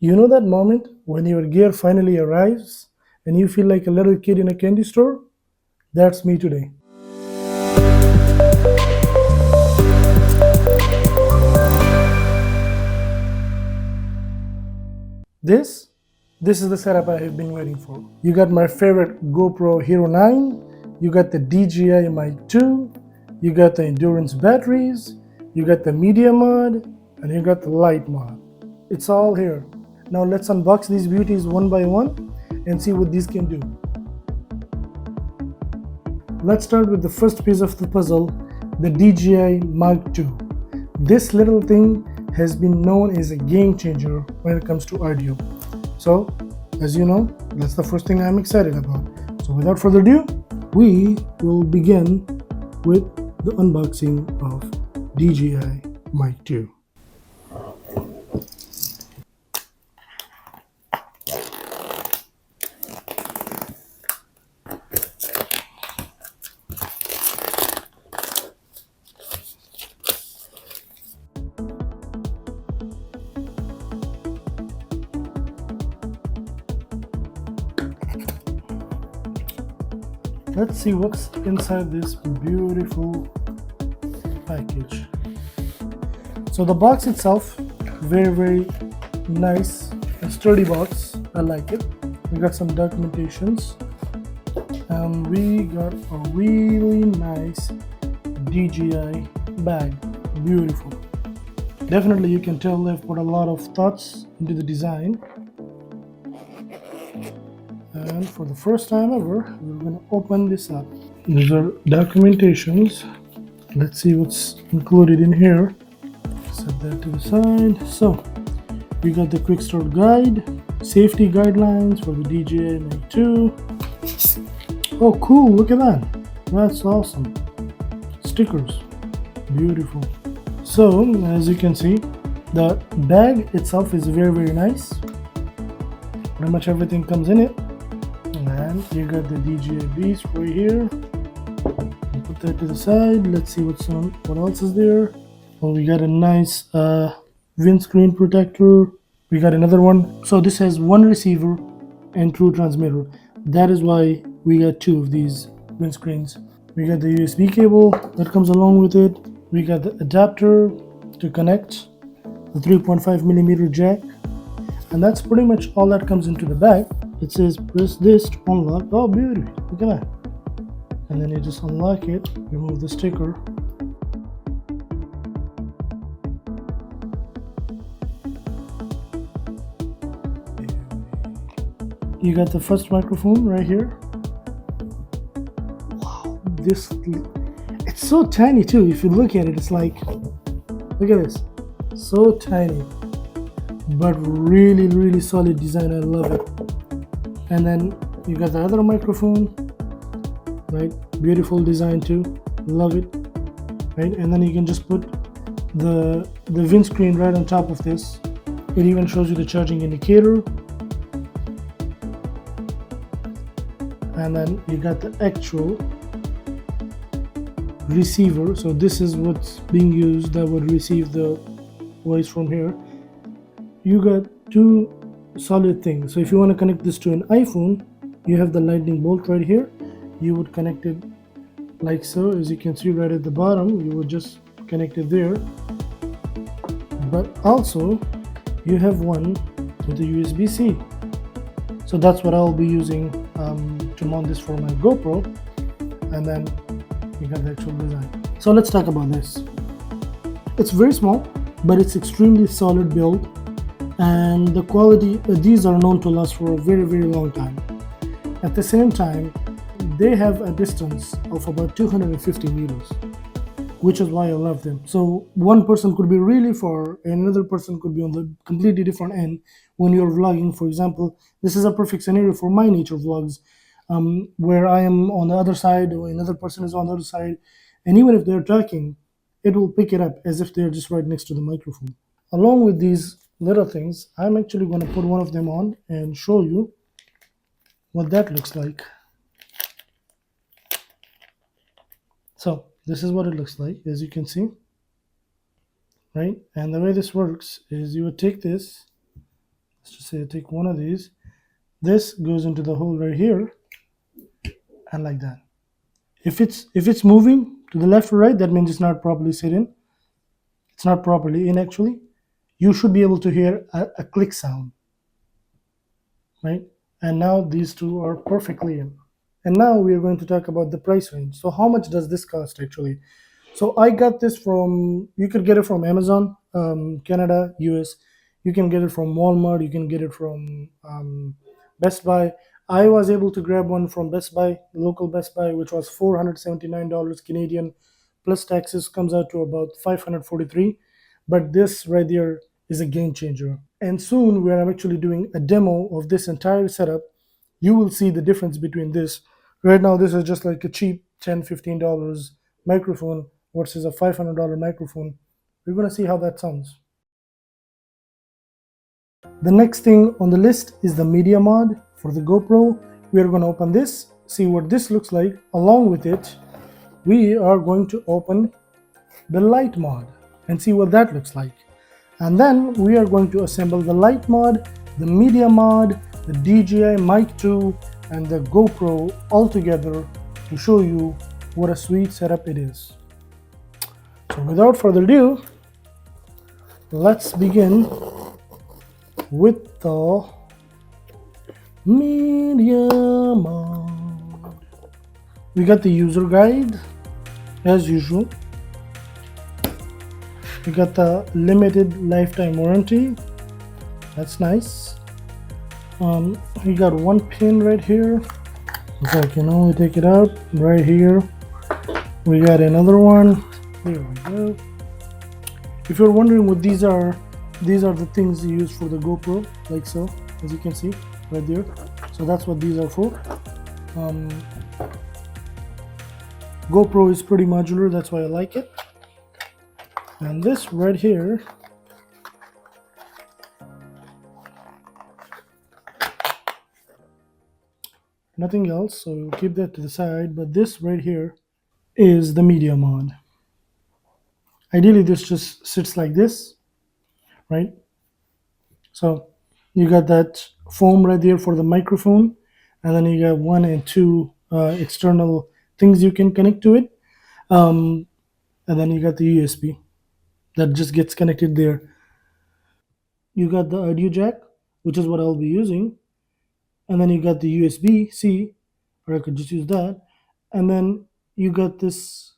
You know that moment when your gear finally arrives and you feel like a little kid in a candy store? That's me today. This is the setup I have been waiting for. You got my favorite GoPro Hero 9, you got the DJI Mic 2, you got the endurance batteries, you got the Media Mod, and you got the Light Mod. It's all here. Now let's unbox these beauties one by one and see what these can do. Let's start with the first piece of the puzzle, the DJI Mic 2. This little thing has been known as a game changer when it comes to audio. So, as you know, that's the first thing I'm excited about. So without further ado, we will begin with the unboxing of DJI Mic 2. Let's see what's inside this beautiful package. So the box itself, very nice and sturdy box. I like it. We got some documentations and we got a really nice DJI bag. Beautiful. Definitely you can tell they've put a lot of thoughts into the design. And for the first time ever, we're going to open this up. These are documentations. Let's see what's included in here. Set that to the side. So, we got the quick start guide, safety guidelines for the DJI Mic 2. Oh, cool! Look at that. That's awesome. Stickers. Beautiful. So, as you can see, the bag itself is very nice. Pretty much everything comes in it. And you got the DJI Beast right here. Put that to the side. Let's see what else is there. Well, we got a nice windscreen protector. We got another one. So this has one receiver and true transmitter. That is why we got two of these windscreens. We got the USB cable that comes along with it. We got the adapter to connect the 3.5mm jack. And that's pretty much all that comes into the bag. It says press this to unlock. Oh, beauty! Look at that. And then you just unlock it, remove the sticker. You got the first microphone right here. Wow, it's so tiny too. If you look at it, it's like, look at this, so tiny, but really solid design. I love it. And then you got the other microphone, right? Beautiful design too, love it, right? And then you can just put the windscreen right on top of this. It even shows you the charging indicator. And then you got the actual receiver. So this is what's being used that would receive the voice from here. You got two solid thing. So if you want to connect this to an iPhone, you have the lightning bolt right here. You would connect it like so. As you can see right at the bottom, you would just connect it there. But also you have one with the USB-C. So that's what I'll be using to mount this for my GoPro. And then you got the actual design. So let's talk about this. It's very small, but it's extremely solid build. And the quality, these are known to last for a very long time. At the same time, they have a distance of about 250 meters, which is why I love them. So one person could be really far and another person could be on the completely different end when you're vlogging. For example, this is a perfect scenario for my nature vlogs, where I am on the other side or another person is on the other side, and even if they're talking, it will pick it up as if they're just right next to the microphone. Along with these little things, I'm actually going to put one of them on and show you what that looks like. So this is what it looks like, as you can see, right? And the way this works is you would take this, let's say I take one of these, this goes into the hole right here, and like that. If it's moving to the left or right, that means it's not properly sit in. It's not properly in actually. You should be able to hear a click sound, right? And now these two are perfectly in. And now we are going to talk about the price range. So how much does this cost actually? So I got this from, you could get it from Amazon, Canada, US. You can get it from Walmart. You can get it from Best Buy. I was able to grab one from Best Buy, local Best Buy, which was $479 Canadian, plus taxes comes out to about 543. But this right there is a game changer. And soon we are actually doing a demo of this entire setup. You will see the difference between this. Right now, this is just like a cheap $10, $15 microphone versus a $500 microphone. We're going to see how that sounds. The next thing on the list is the Media Mod for the GoPro. We are going to open this, see what this looks like. Along with it, we are going to open the Light Mod and see what that looks like. And then we are going to assemble the Light Mod, the Media Mod, the DJI Mic 2, and the GoPro all together to show you what a sweet setup it is. So without further ado, let's begin with the Media Mod. We got the user guide as usual. We got the limited lifetime warranty. That's nice. We got one pin right here. So I can only take it out right here. We got another one. There we go. If you're wondering what these are the things you use for the GoPro, like so, as you can see right there. So that's what these are for. GoPro is pretty modular, that's why I like it. And this right here nothing else, so we'll keep that to the side. But this right here is the Media Mod. Ideally this just sits like this, right? So you got that foam right there for the microphone, and then you got 1 and 2 external things you can connect to it, and then you got the USB that just gets connected there. You got the audio jack, which is what I'll be using, and then you got the USB-C, or I could just use that, and then you got this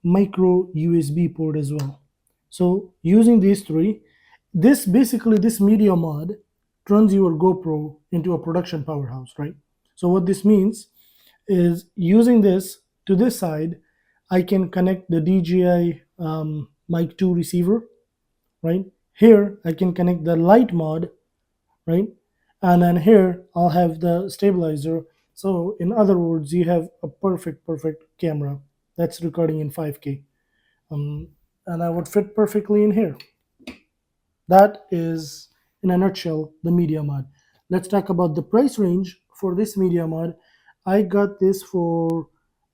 micro USB port as well. So using these three, this Media Mod turns your GoPro into a production powerhouse, right? So what this means is, using this to this side, I can connect the DJI Mic 2 receiver, right? Here I can connect the Light Mod, right? And then here I'll have the stabilizer. So in other words, you have a perfect camera that's recording in 5K, and that would fit perfectly in here. That is, in a nutshell, the Media Mod. Let's talk about the price range for this Media Mod. I got this for,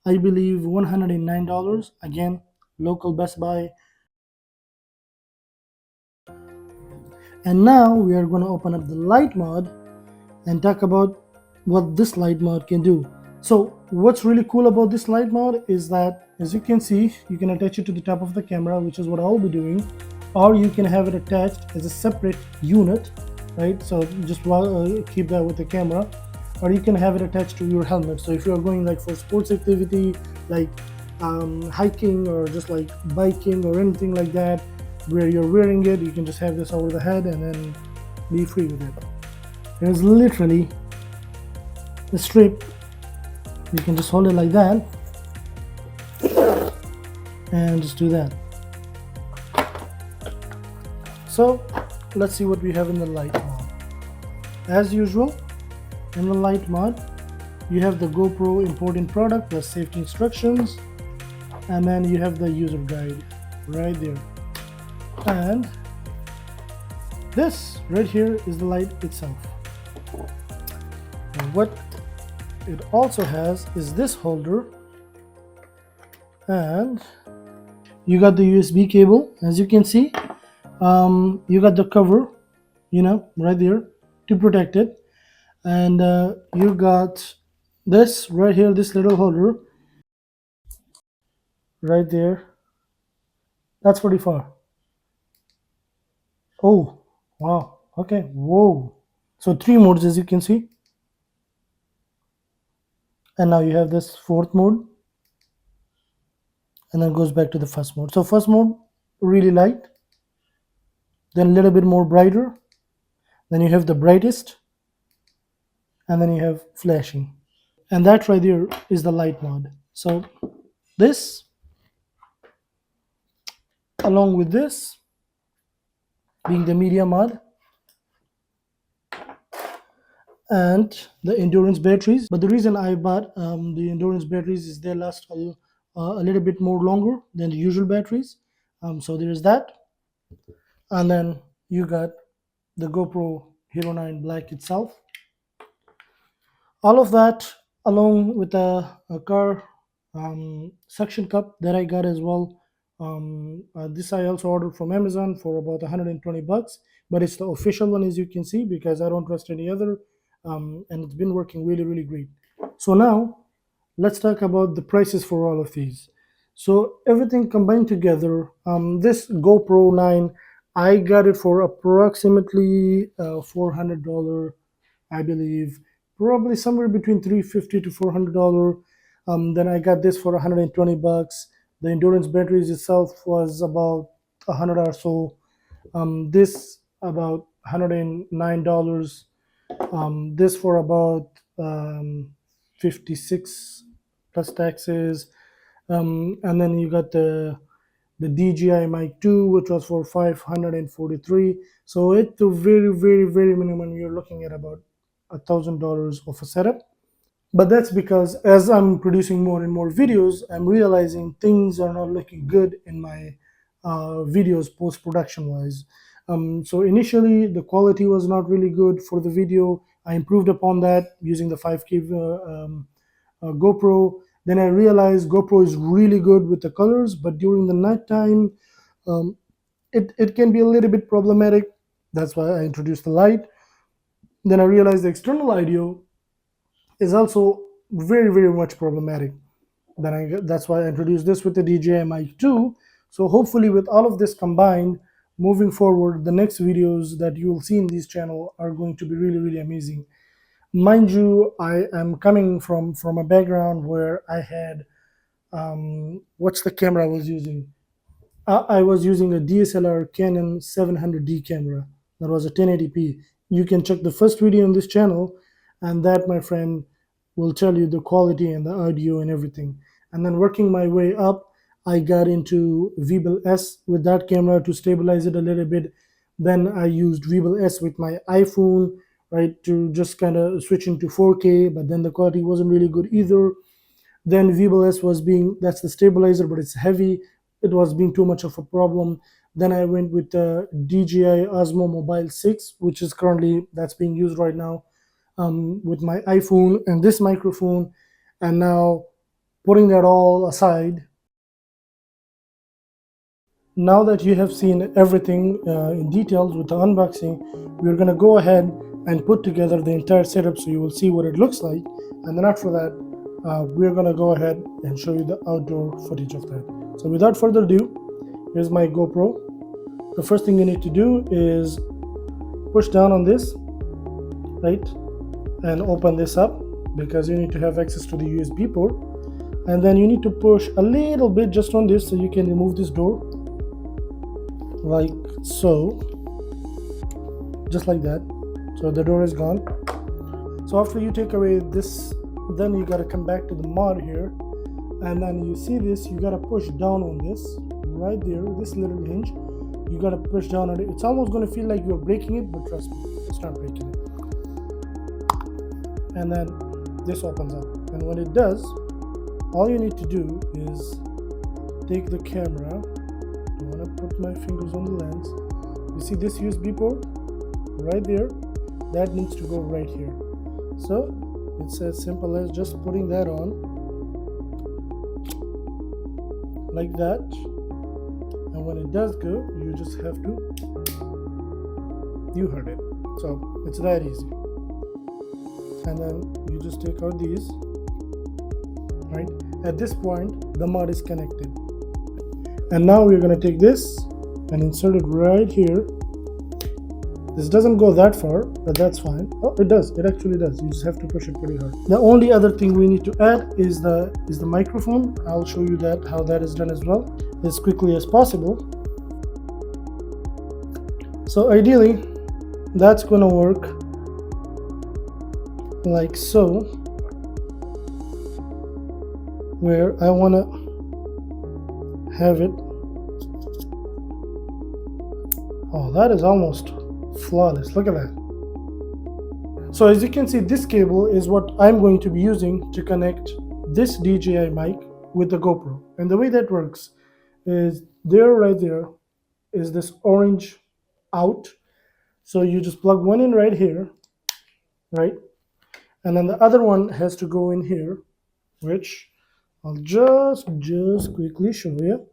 I believe, $109. Again, local Best Buy. And now we are going to open up the Light Mod and talk about what this Light Mod can do. So what's really cool about this Light Mod is that, as you can see, you can attach it to the top of the camera, which is what I'll be doing, or you can have it attached as a separate unit, right? So just keep that with the camera, or you can have it attached to your helmet. So if you're going like for sports activity, like hiking or just like biking or anything like that, where you're wearing it, you can just have this over the head and then be free with it. There's literally a strip. You can just hold it like that and just do that. So let's see what we have in the Light Mod. As usual, in the Light Mod, you have the GoPro important product, the safety instructions, and then you have the user guide right there. And this right here is the light itself. And what it also has is this holder, and you got the USB cable, as you can see. You got the cover right there to protect it. And you got this right here, this little holder right there. That's pretty far. Oh, wow. Okay. Whoa. So three modes, as you can see. And now you have this fourth mode, and then goes back to the first mode. So first mode, really light, then a little bit more brighter, then you have the brightest, and then you have flashing. And that right there is the light mode. So this, along with this, being the media mod, and the endurance batteries. But the reason I bought the endurance batteries is they last a little bit more longer than the usual batteries. So there is that. And then you got the GoPro Hero 9 Black itself. All of that, along with a car suction cup that I got as well. This I also ordered from Amazon for about 120 bucks, but it's the official one, as you can see, because I don't trust any other. And it's been working really, really great. So now let's talk about the prices for all of these. So everything combined together, this GoPro 9, I got it for approximately $400, I believe, probably somewhere between $350 to $400. Then I got this for 120 bucks. The endurance batteries itself was about 100 or so. This about $109. This for about 56 plus taxes. And then you got the DJI Mic 2, which was for 543. So at the very, very, very minimum, you're looking at about $1,000 of a setup. But that's because as I'm producing more and more videos, I'm realizing things are not looking good in my videos post production wise. So initially, the quality was not really good for the video. I improved upon that using the 5K GoPro. Then I realized GoPro is really good with the colors, but during the nighttime, um, it can be a little bit problematic. That's why I introduced the light. Then I realized the external audio is also very, very much problematic. That's why I introduced this with the DJI Mic 2. So hopefully with all of this combined, moving forward, the next videos that you will see in this channel are going to be really, really amazing. Mind you, I am coming from a background where I had what's the camera I was using? I was using a DSLR Canon 700D camera. That was a 1080p. You can check the first video on this channel, and that, my friend, will tell you the quality and the audio and everything. And then working my way up, I got into Gimbal S with that camera to stabilize it a little bit. Then I used Gimbal S with my iPhone, right, to just kind of switch into 4K, but then the quality wasn't really good either. Then VBLS was being, that's the stabilizer, but it's heavy. It was being too much of a problem. Then I went with the DJI Osmo Mobile 6, which is currently, that's being used right now with my iPhone and this microphone. And now putting that all aside, now that you have seen everything in details with the unboxing, we're going to go ahead and put together the entire setup so you will see what it looks like. And then after that, we're going to go ahead and show you the outdoor footage of that. So without further ado, here's my GoPro. The first thing you need to do is push down on this, right, and open this up because you need to have access to the USB port. And then you need to push a little bit just on this so you can remove this door, like so, just like that. So the door is gone. So after you take away this, then you got to come back to the mod here, and then you see this, you got to push down on this right there, this little hinge. You got to push down on it. It's almost going to feel like you're breaking it, but trust me, it's not breaking it. And then this opens up, and when it does, all you need to do is take the camera. I want to put my fingers on the lens. You see this USB port right there? That needs to go right here. So it's as simple as just putting that on like that. And when it does go, you just have to You heard it. So it's that easy. And then you just take out these, right? At this point, the mod is connected. And now we're going to take this and insert it right here. This doesn't go that far, but that's fine. Oh, it does. It actually does. You just have to push it pretty hard. The only other thing we need to add is the microphone. I'll show you how that is done as well, as quickly as possible. So ideally, that's going to work like so, where I want to have it. Oh, that is almost flawless. Look at that. So as you can see, this cable is what I'm going to be using to connect this DJI mic with the GoPro. And the way that works is right there is this orange out. So you just plug one in right here, right? And then the other one has to go in here, which I'll just quickly show you.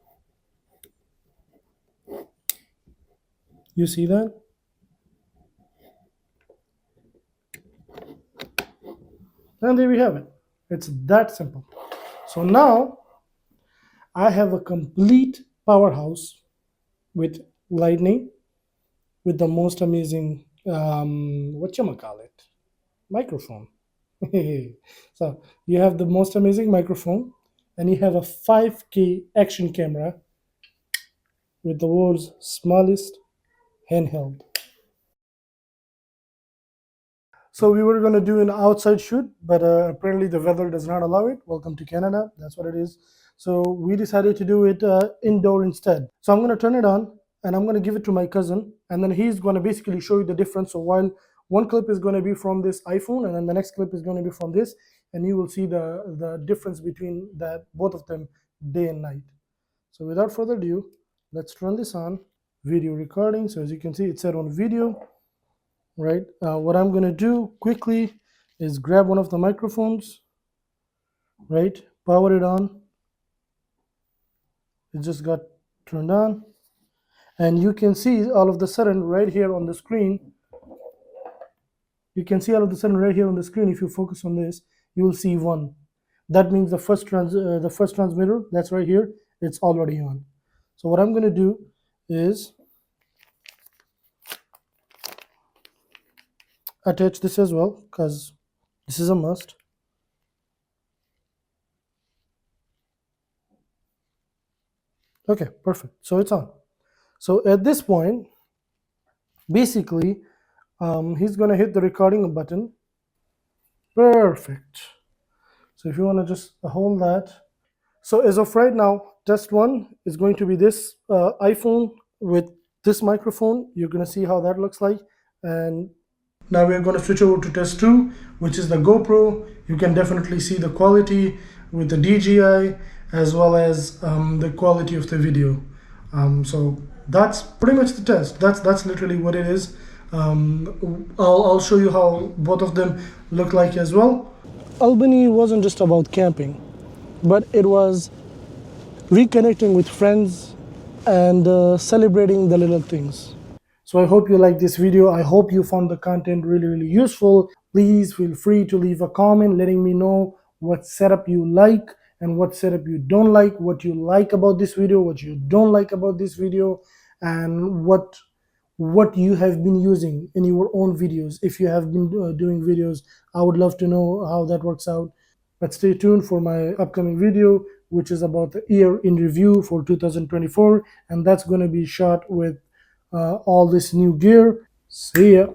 You see that? And there we have it. It's that simple. So now I have a complete powerhouse with lightning, with the most amazing microphone. So you have the most amazing microphone, and you have a 5K action camera with the world's smallest handheld. So we were going to do an outside shoot, but apparently the weather does not allow it. Welcome to Canada. That's what it is. So we decided to do it indoor instead. So I'm going to turn it on, and I'm going to give it to my cousin, and then he's going to basically show you the difference. So while one clip is going to be from this iPhone, and then the next clip is going to be from this, and you will see the difference between both of them day and night. So without further ado, let's turn this on. Video recording. So as you can see, it's set on video. Right, what I'm going to do quickly is grab one of the microphones, right, power it on. It just got turned on, and you can see all of the sudden right here on the screen. You can see all of the sudden right here on the screen. If you focus on this, you will see one. That means the first transmitter that's right here, it's already on. So what I'm going to do is attach this as well, because this is a must. Okay, perfect. So it's on. So at this point, basically, he's going to hit the recording button. Perfect. So if you want to just hold that. So as of right now, test one is going to be this iPhone with this microphone. You're going to see how that looks like. And now we're going to switch over to test 2, which is the GoPro. You can definitely see the quality with the DJI, as well as the quality of the video. So that's pretty much the test. That's literally what it is. I'll show you how both of them look like as well. Albany wasn't just about camping, but it was reconnecting with friends and celebrating the little things. So I hope you like this video. I hope you found the content really useful. Please feel free to leave a comment letting me know what setup you like and what setup you don't like, what you like about this video, what you don't like about this video, and what you have been using in your own videos. If you have been doing videos, I would love to know how that works out. But stay tuned for my upcoming video, which is about the year in review for 2024, and that's going to be shot with all this new gear. See ya.